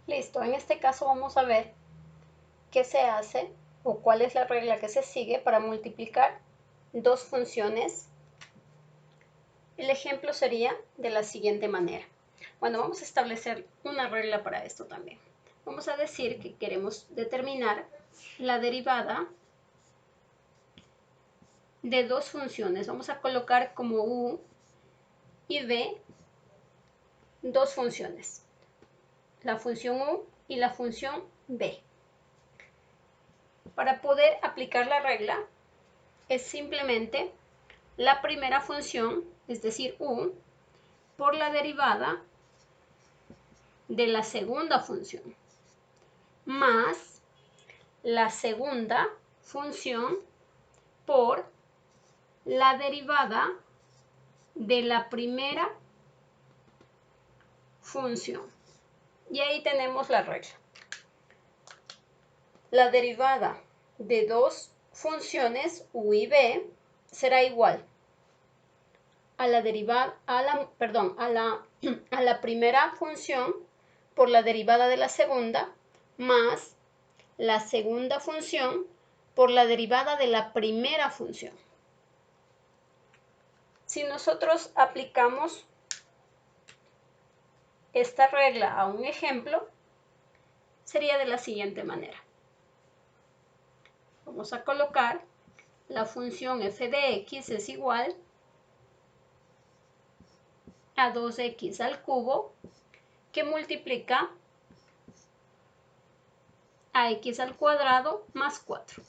Listo, en este caso vamos a ver qué se hace o cuál es la regla que se sigue para multiplicar dos funciones. El ejemplo sería de la siguiente manera. Bueno, vamos a establecer una regla para esto también. Vamos a decir que queremos determinar la derivada de dos funciones. Vamos a colocar como u y v dos funciones, la función u y la función v. Para poder aplicar la regla es simplemente la primera función, es decir, u, por la derivada de la segunda función, más la segunda función por la derivada de la primera función. Y ahí tenemos la regla. La derivada de dos funciones u y v será igual a la derivada, a la primera función por la derivada de la segunda más la segunda función por la derivada de la primera función. Si nosotros aplicamos esta regla a un ejemplo, sería de la siguiente manera. Vamos a colocar la función f de x es igual a 2x al cubo que multiplica a x al cuadrado más 4.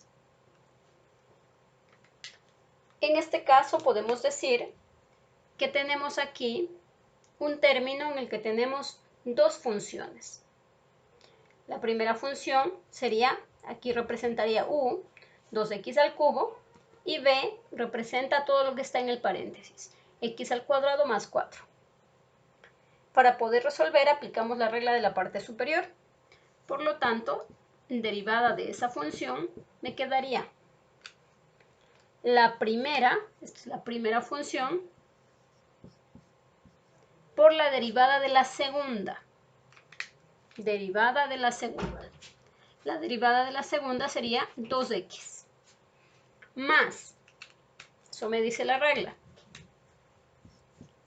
En este caso podemos decir que tenemos aquí un término en el que tenemos dos funciones. La primera función sería, aquí representaría u, 2x al cubo, y b representa todo lo que está en el paréntesis, x al cuadrado más 4. Para poder resolver aplicamos la regla de la parte superior. Por lo tanto, derivada de esa función me quedaría la primera, esta es la primera función, por la derivada de la segunda. Derivada de la segunda. La derivada de la segunda sería 2x. Más, eso me dice la regla,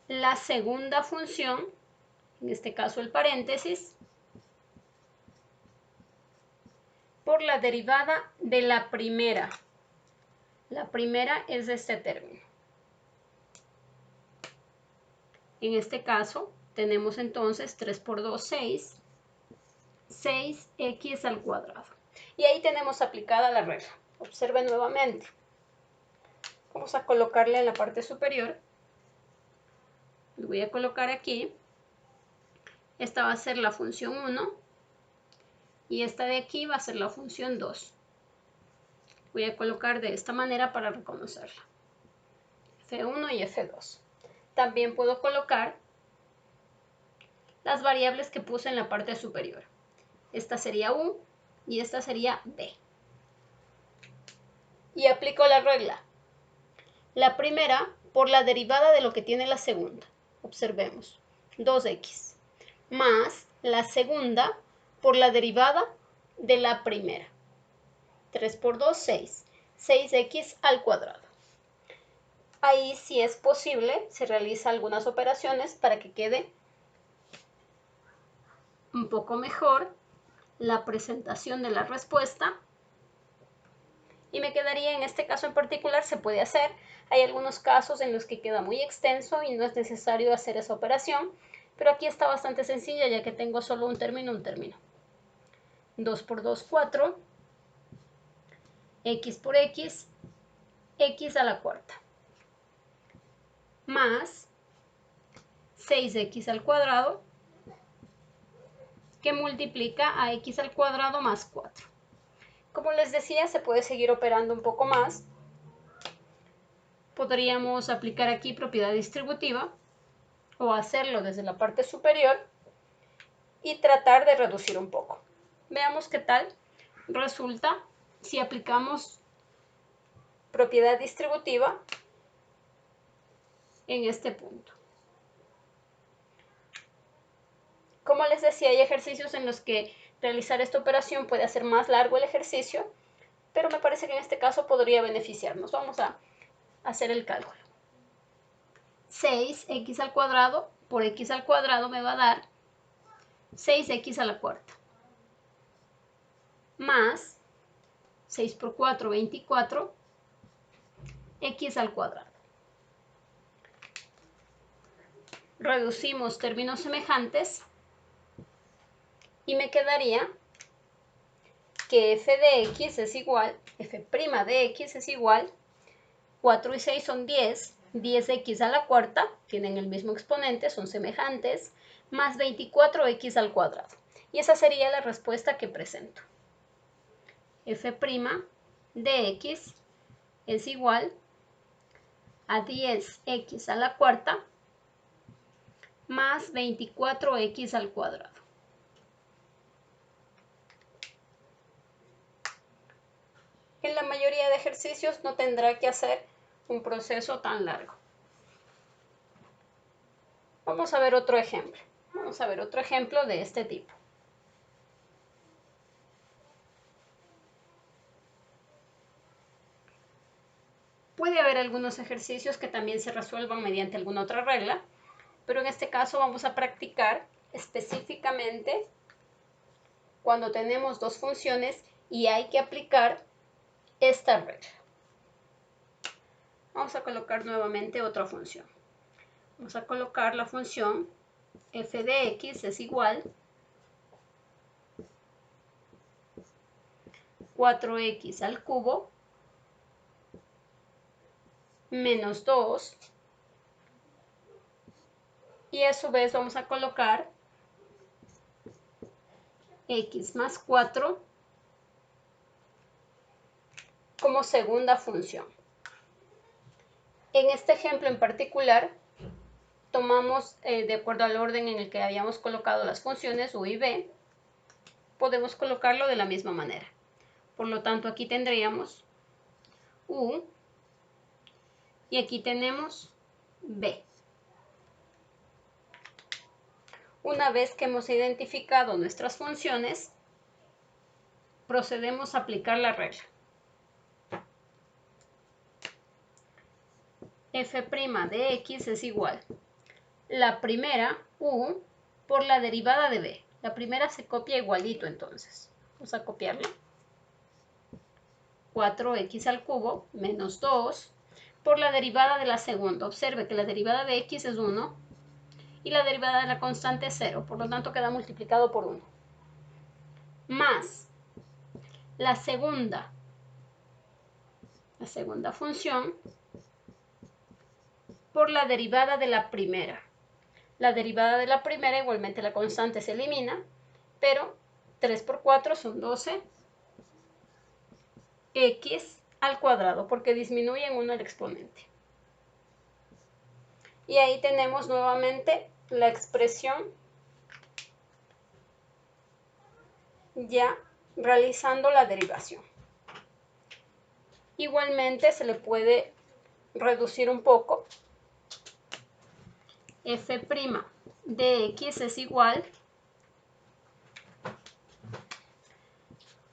la segunda función, en este caso el paréntesis, por la derivada de la primera. La primera es este término. En este caso tenemos entonces 3 por 2, 6. 6x al cuadrado. Y ahí tenemos aplicada la regla. Observen nuevamente. Vamos a colocarle en la parte superior. Lo voy a colocar aquí. Esta va a ser la función 1. Y esta de aquí va a ser la función 2. Voy a colocar de esta manera para reconocerla. F1 y F2. También puedo colocar las variables que puse en la parte superior. Esta sería U y esta sería B. Y aplico la regla. La primera por la derivada de lo que tiene la segunda. Observemos. 2x. Más la segunda por la derivada de la primera. 3 por 2, 6. 6x al cuadrado. Ahí, si es posible, se realiza algunas operaciones para que quede un poco mejor la presentación de la respuesta. Y me quedaría, en este caso en particular, se puede hacer. Hay algunos casos en los que queda muy extenso y no es necesario hacer esa operación, pero aquí está bastante sencilla ya que tengo solo un término. 2 por 2, 4. X por x, x a la cuarta. Más 6x al cuadrado, que multiplica a x al cuadrado más 4. Como les decía, se puede seguir operando un poco más. Podríamos aplicar aquí propiedad distributiva o hacerlo desde la parte superior y tratar de reducir un poco. Veamos qué tal resulta si aplicamos propiedad distributiva en este punto. Como les decía, hay ejercicios en los que realizar esta operación puede hacer más largo el ejercicio, pero me parece que en este caso podría beneficiarnos. Vamos a hacer el cálculo. 6x al cuadrado por x al cuadrado me va a dar 6x a la cuarta, más 6 por 4, 24, x al cuadrado. Reducimos términos semejantes y me quedaría que f de x es igual, f' de x es igual, 4 y 6 son 10, 10x a la cuarta, tienen el mismo exponente, son semejantes, más 24x al cuadrado. Y esa sería la respuesta que presento. F' de x es igual a 10x a la cuarta más 24x al cuadrado. En la mayoría de ejercicios no tendrá que hacer un proceso tan largo. Vamos a ver otro ejemplo. Vamos a ver otro ejemplo de este tipo. Puede haber algunos ejercicios que también se resuelvan mediante alguna otra regla, pero en este caso vamos a practicar específicamente cuando tenemos dos funciones y hay que aplicar esta regla. Vamos a colocar nuevamente otra función. Vamos a colocar la función f de x es igual 4x al cubo menos 2 y a su vez vamos a colocar x más 4 como segunda función. En este ejemplo en particular tomamos de acuerdo al orden en el que habíamos colocado las funciones u y b, podemos colocarlo de la misma manera. Por lo tanto aquí tendríamos u y aquí tenemos b. Una vez que hemos identificado nuestras funciones, procedemos a aplicar la regla. F' de x es igual la primera u por la derivada de b. La primera se copia igualito entonces. Vamos a copiarla. 4x al cubo menos 2 por la derivada de la segunda. Observe que la derivada de x es 1 y la derivada de la constante es 0. Por lo tanto queda multiplicado por 1. Más la segunda función por la derivada de la primera. La derivada de la primera, igualmente la constante se elimina, pero 3 por 4 son 12 x al cuadrado, porque disminuye en 1 el exponente. Y ahí tenemos nuevamente la expresión ya realizando la derivación. Igualmente se le puede reducir un poco. F' de x es igual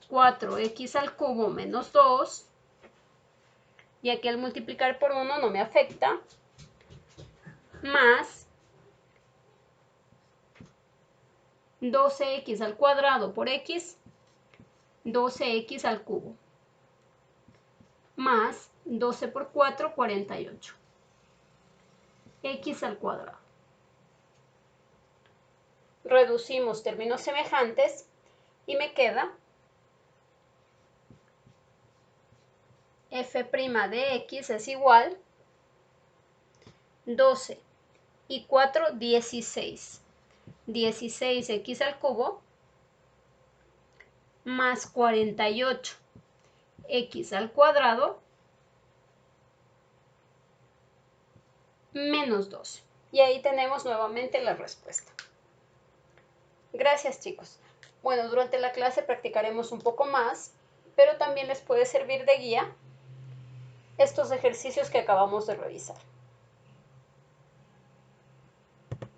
4x al cubo menos 2, y aquí al multiplicar por 1 no me afecta, más 12x al cuadrado por x, 12x al cubo, más 12 por 4, 48, x al cuadrado. Reducimos términos semejantes y me queda f' de x es igual 12 y 4, 16. 16x al cubo más 48 x al cuadrado menos 12. Y ahí tenemos nuevamente la respuesta. Gracias, chicos. Bueno, durante la clase practicaremos un poco más, pero también les puede servir de guía estos ejercicios que acabamos de revisar.